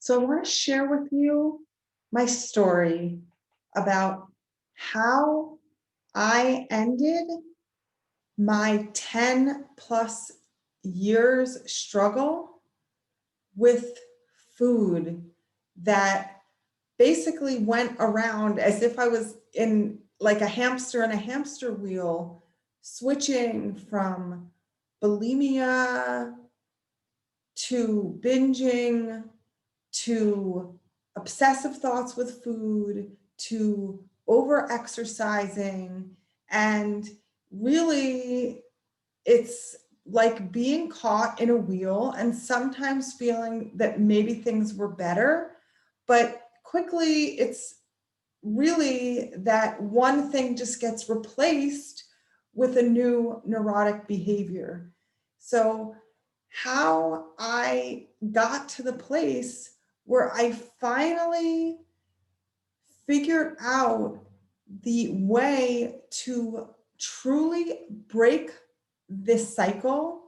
So I want to share with you my story about how I ended my 10 plus years struggle with food that basically went around as if I was in like a hamster in a hamster wheel, switching from bulimia to binging to obsessive thoughts with food to over exercising. And really, it's like being caught in a wheel and sometimes feeling that maybe things were better, but quickly it's really that one thing just gets replaced with a new neurotic behavior. So, how I got to the place where I finally figured out the way to truly break this cycle,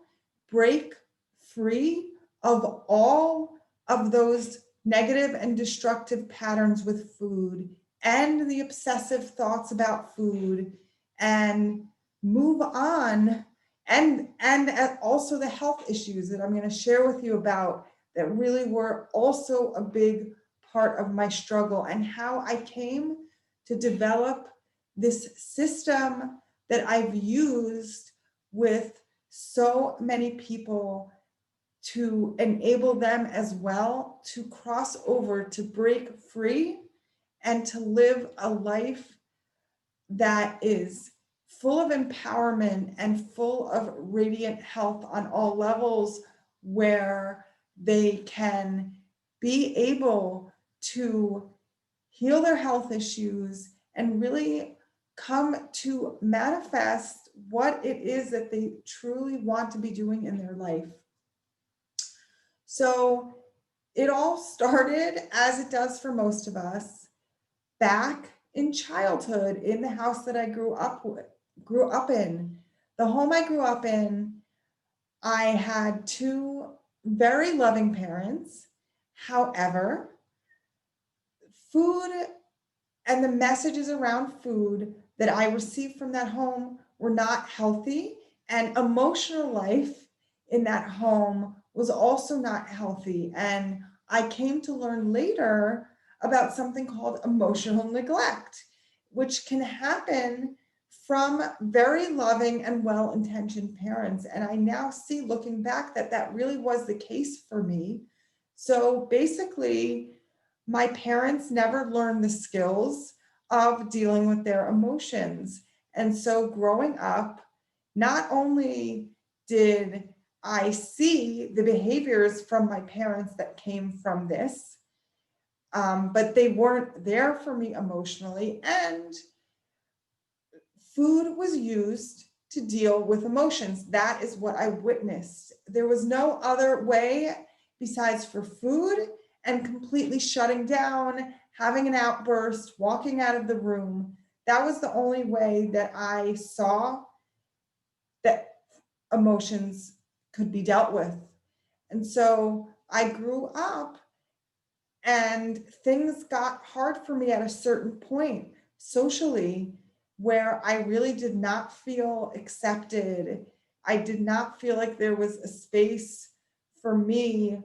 break free of all of those negative and destructive patterns with food and the obsessive thoughts about food, and move on, and also the health issues that I'm going to share with you about that really were also a big part of my struggle, and how I came to develop this system that I've used with so many people to enable them as well to cross over, to break free, and to live a life that is full of empowerment and full of radiant health on all levels, where they can be able to heal their health issues and really come to manifest what it is that they truly want to be doing in their life. So it all started, as it does for most of us, back in childhood in the house that I grew up in. The home I grew up in, I had two very loving parents. However, food and the messages around food that I received from that home were not healthy, and emotional life in that home was also not healthy. And I came to learn later about something called emotional neglect, which can happen from very loving and well-intentioned parents. And I now see, looking back, that that really was the case for me. So basically, my parents never learned the skills of dealing with their emotions. And so growing up, not only did I see the behaviors from my parents that came from this, but they weren't there for me emotionally. And food was used to deal with emotions. That is what I witnessed. There was no other way besides for food and completely shutting down, having an outburst, walking out of the room. That was the only way that I saw that emotions could be dealt with. And so I grew up and things got hard for me at a certain point socially, where I really did not feel accepted. I did not feel like there was a space for me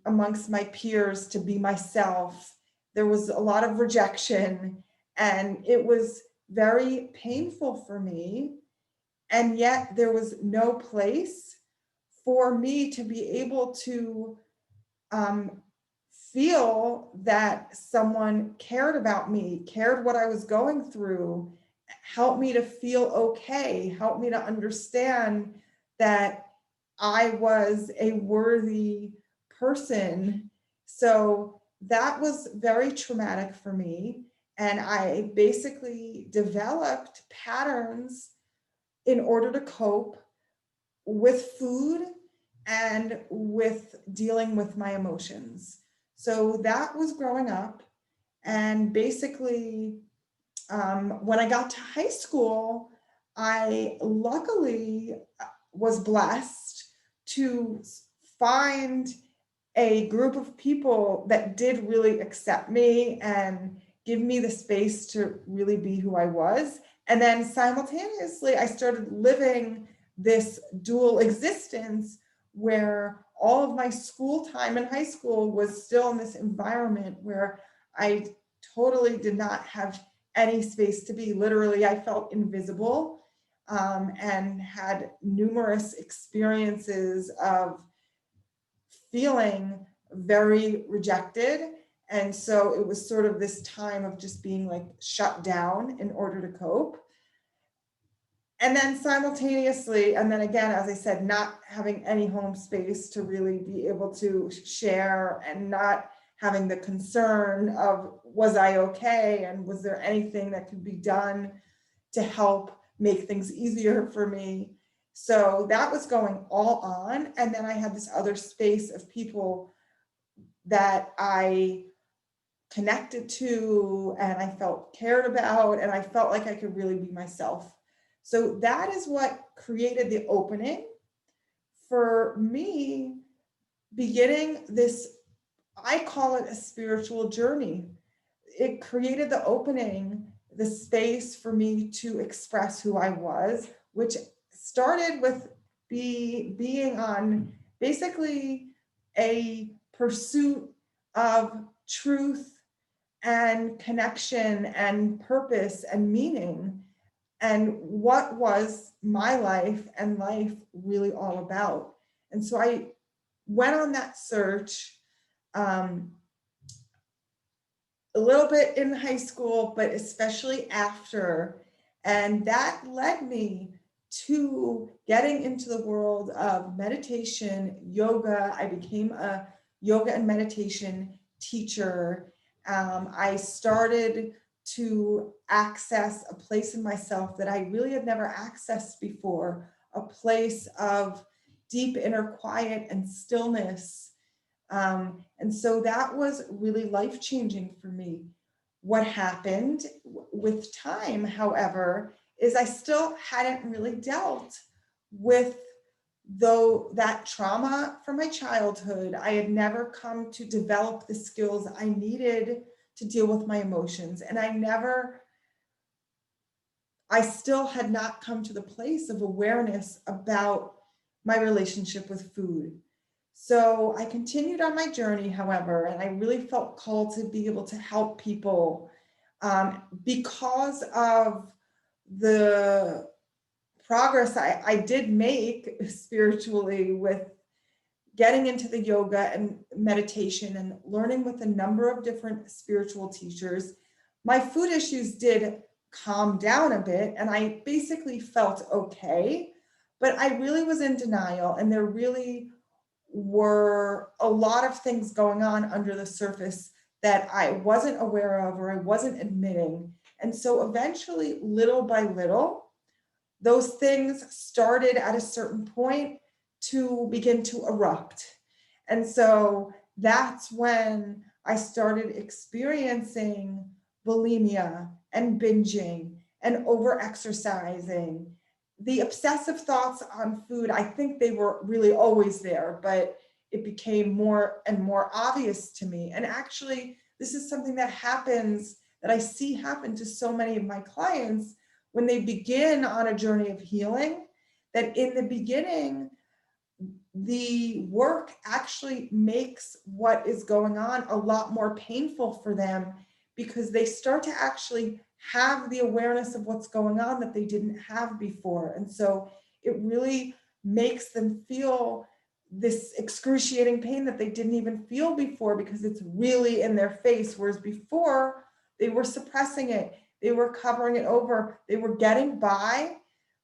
amongst my peers to be myself. There was a lot of rejection, and it was very painful for me. And yet, there was no place for me to be able to um, feel that someone cared about me, cared what I was going through, helped me to feel okay, helped me to understand that I was a worthy person. So that was very traumatic for me. And I basically developed patterns in order to cope with food and with dealing with my emotions. So that was growing up. And basically, when I got to high school, I luckily was blessed to find a group of people that did really accept me and give me the space to really be who I was. And then simultaneously, I started living this dual existence where all of my school time in high school was still in this environment where I totally did not have any space to be. Literally, I felt invisible, and had numerous experiences of feeling very rejected. And so it was sort of this time of just being like shut down in order to cope. And then simultaneously, and then again, as I said, not having any home space to really be able to share, and not having the concern of, was I okay? And was there anything that could be done to help make things easier for me? So that was going all on. And then I had this other space of people that I connected to and I felt cared about, and I felt like I could really be myself. So that is what created the opening for me, beginning this, I call it a spiritual journey. It created the opening, the space for me to express who I was, which started with being on basically a pursuit of truth and connection and purpose and meaning, and what was my life and life really all about. And so I went on that search, um, a little bit in high school, but especially after. And that led me to getting into the world of meditation, yoga. I became a yoga and meditation teacher. I started to access a place in myself that I really had never accessed before, a place of deep inner quiet and stillness. And so that was really life changing for me. What happened with time, however, is I still hadn't really dealt with, though, that trauma from my childhood. I had never come to develop the skills I needed to deal with my emotions. And I still had not come to the place of awareness about my relationship with food. So I continued on my journey, however, and I really felt called to be able to help people, because of the progress I did make spiritually with getting into the yoga and meditation and learning with a number of different spiritual teachers. My food issues did calm down a bit, and I basically felt okay, but I really was in denial, and there really were a lot of things going on under the surface that I wasn't aware of or I wasn't admitting. And so eventually, little by little, those things started at a certain point to begin to erupt. And so that's when I started experiencing bulimia and binging and over exercising. The obsessive thoughts on food, I think they were really always there, but it became more and more obvious to me. And actually, this is something that happens, that I see happen to so many of my clients when they begin on a journey of healing, that in the beginning, the work actually makes what is going on a lot more painful for them, because they start to actually have the awareness of what's going on that they didn't have before. And so it really makes them feel this excruciating pain that they didn't even feel before, because it's really in their face. Whereas before, they were suppressing it, they were covering it over, they were getting by,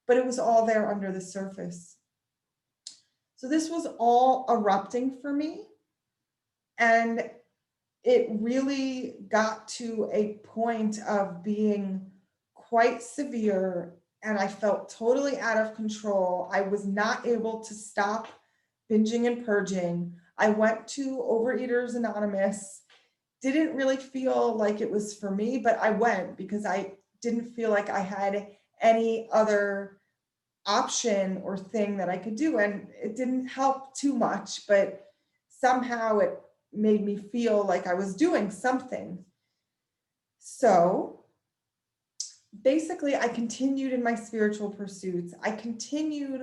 but it was all there under the surface. So this was all erupting for me. And it really got to a point of being quite severe. And I felt totally out of control. I was not able to stop binging and purging. I went to Overeaters Anonymous, didn't really feel like it was for me, but I went because I didn't feel like I had any other option or thing that I could do. And it didn't help too much, but somehow it made me feel like I was doing something. So basically, I continued in my spiritual pursuits. I continued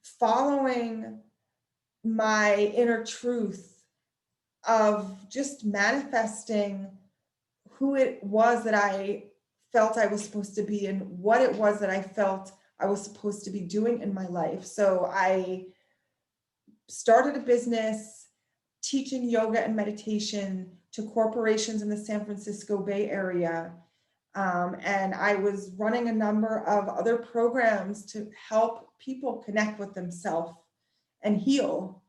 following my inner truth of just manifesting who it was that I felt I was supposed to be and what it was that I felt I was supposed to be doing in my life. So I started a business teaching yoga and meditation to corporations in the San Francisco Bay Area. And I was running a number of other programs to help people connect with themselves and heal.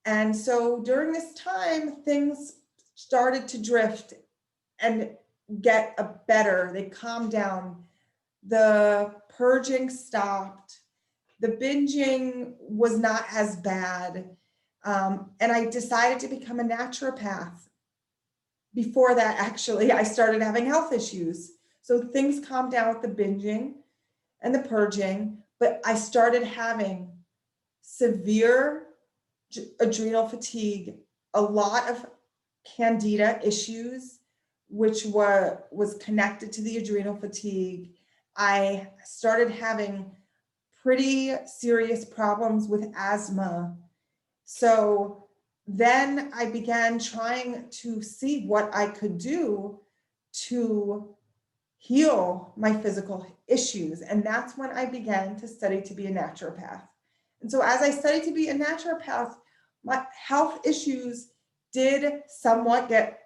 And so during this time, things started to drift and get a better. They calmed down. The purging stopped. The binging was not as bad. And I decided to become a naturopath. Before that, actually, I started having health issues. So things calmed down with the binging and the purging, but I started having severe adrenal fatigue, a lot of candida issues, which was connected to the adrenal fatigue. I started having pretty serious problems with asthma. So then I began trying to see what I could do to heal my physical issues. And that's when I began to study to be a naturopath. And so as I studied to be a naturopath, my health issues did somewhat get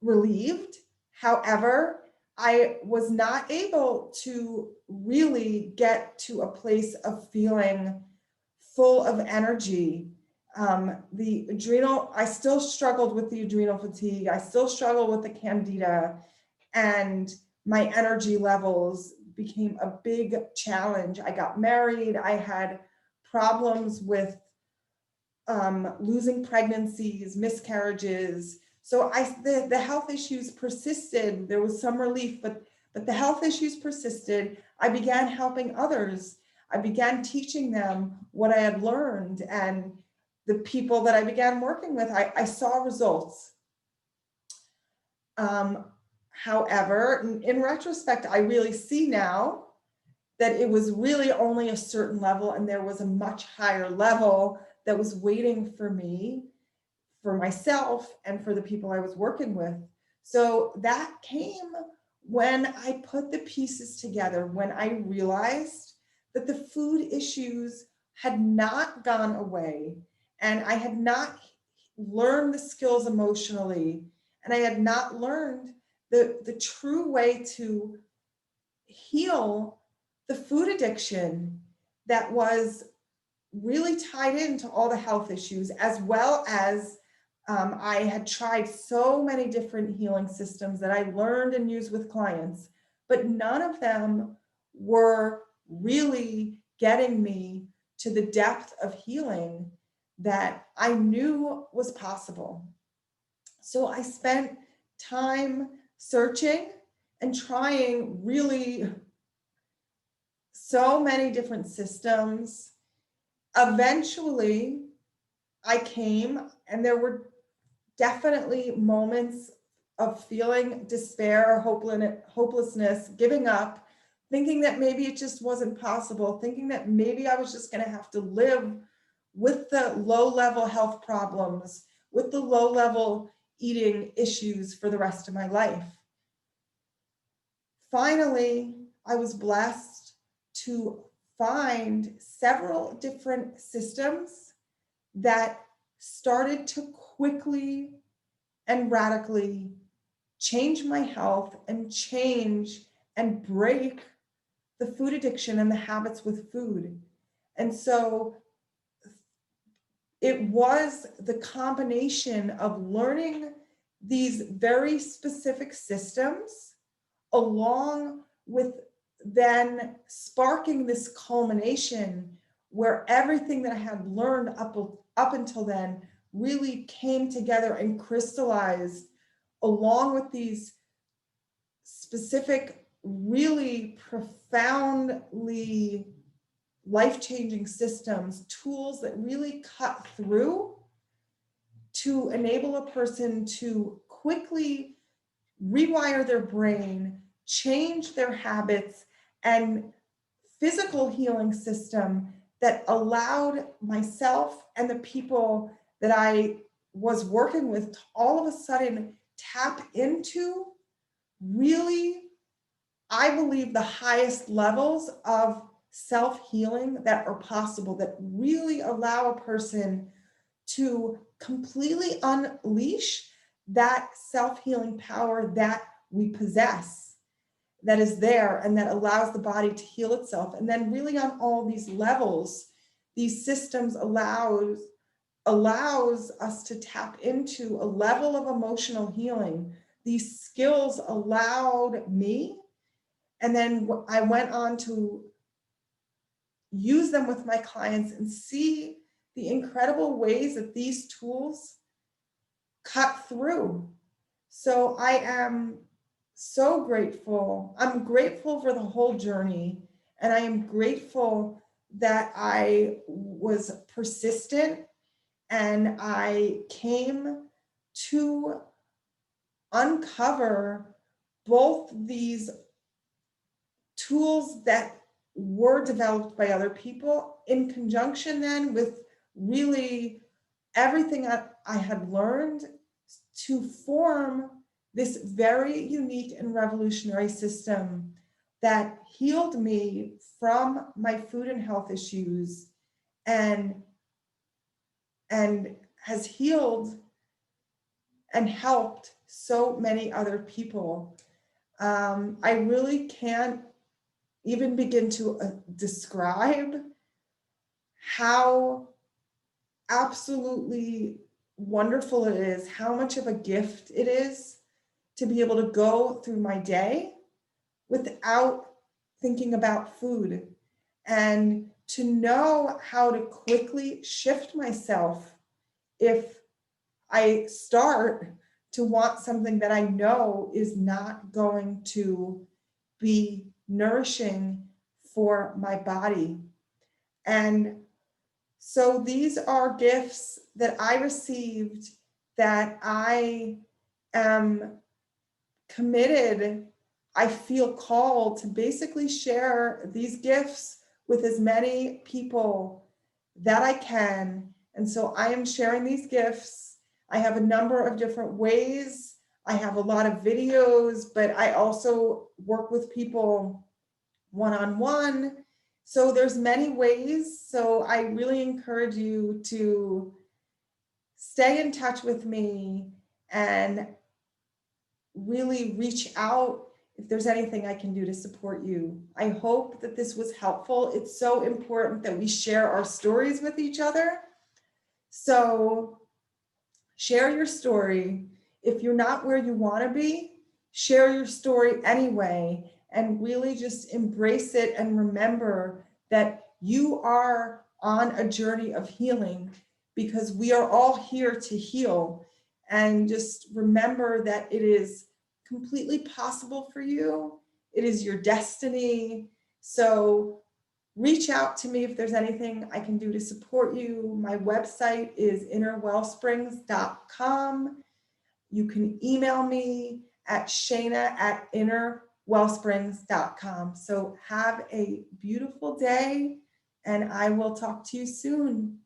relieved. However, I was not able to really get to a place of feeling full of energy. The adrenal, I still struggled with the adrenal fatigue. I still struggle with the candida, and my energy levels became a big challenge. I got married. I had problems with losing pregnancies, miscarriages. So the health issues persisted. There was some relief, but the health issues persisted. I began helping others. I began teaching them what I had learned, and the people that I began working with, I saw results. However, in retrospect, I really see now that it was really only a certain level, and there was a much higher level that was waiting for me, for myself, and for the people I was working with. So that came when I put the pieces together, when I realized that the food issues had not gone away, and I had not learned the skills emotionally, and I had not learned the true way to heal the food addiction that was really tied into all the health issues, as well as I had tried so many different healing systems that I learned and used with clients, but none of them were really getting me to the depth of healing that I knew was possible. So I spent time searching and trying really so many different systems. Eventually, I came, and there were definitely moments of feeling despair, hopelessness, giving up, thinking that maybe it just wasn't possible, thinking that maybe I was just going to have to live with the low-level health problems, with the low-level eating issues for the rest of my life. Finally, I was blessed to find several different systems that started to quickly and radically change my health and change and break the food addiction and the habits with food. And so it was the combination of learning these very specific systems, along with then sparking this culmination where everything that I had learned up until then really came together and crystallized, along with these specific, really profoundly life-changing systems, tools that really cut through to enable a person to quickly rewire their brain, change their habits, and physical healing system that allowed myself and the people that I was working with to all of a sudden tap into really, I believe, the highest levels of self-healing that are possible, that really allow a person to completely unleash that self-healing power that we possess, that is there and that allows the body to heal itself. And then really on all these levels, these systems allows us to tap into a level of emotional healing. These skills allowed me, and then I went on to use them with my clients and see the incredible ways that these tools cut through. So I am so grateful. I'm grateful for the whole journey. And I am grateful that I was persistent and I came to uncover both these tools that were developed by other people in conjunction then with really everything I had learned to form this very unique and revolutionary system that healed me from my food and health issues and has healed and helped so many other people. I really can't even begin to describe how absolutely wonderful it is, how much of a gift it is to be able to go through my day without thinking about food, and to know how to quickly shift myself if I start to want something that I know is not going to be nourishing for my body. And so these are gifts that I received that I am committed, I feel called to basically share these gifts with as many people that I can. And so I am sharing these gifts. I have a number of different ways. I have a lot of videos, but I also work with people one-on-one. So there's many ways. So I really encourage you to stay in touch with me and really reach out if there's anything I can do to support you. I hope that this was helpful. It's so important that we share our stories with each other. So share your story. If you're not where you want to be, share your story anyway, and really just embrace it and remember that you are on a journey of healing, because we are all here to heal. And just remember that it is completely possible for you. It is your destiny. So reach out to me if there's anything I can do to support you. My website is innerwellsprings.com. You can email me at shana@innerwellsprings.com. So have a beautiful day, and I will talk to you soon.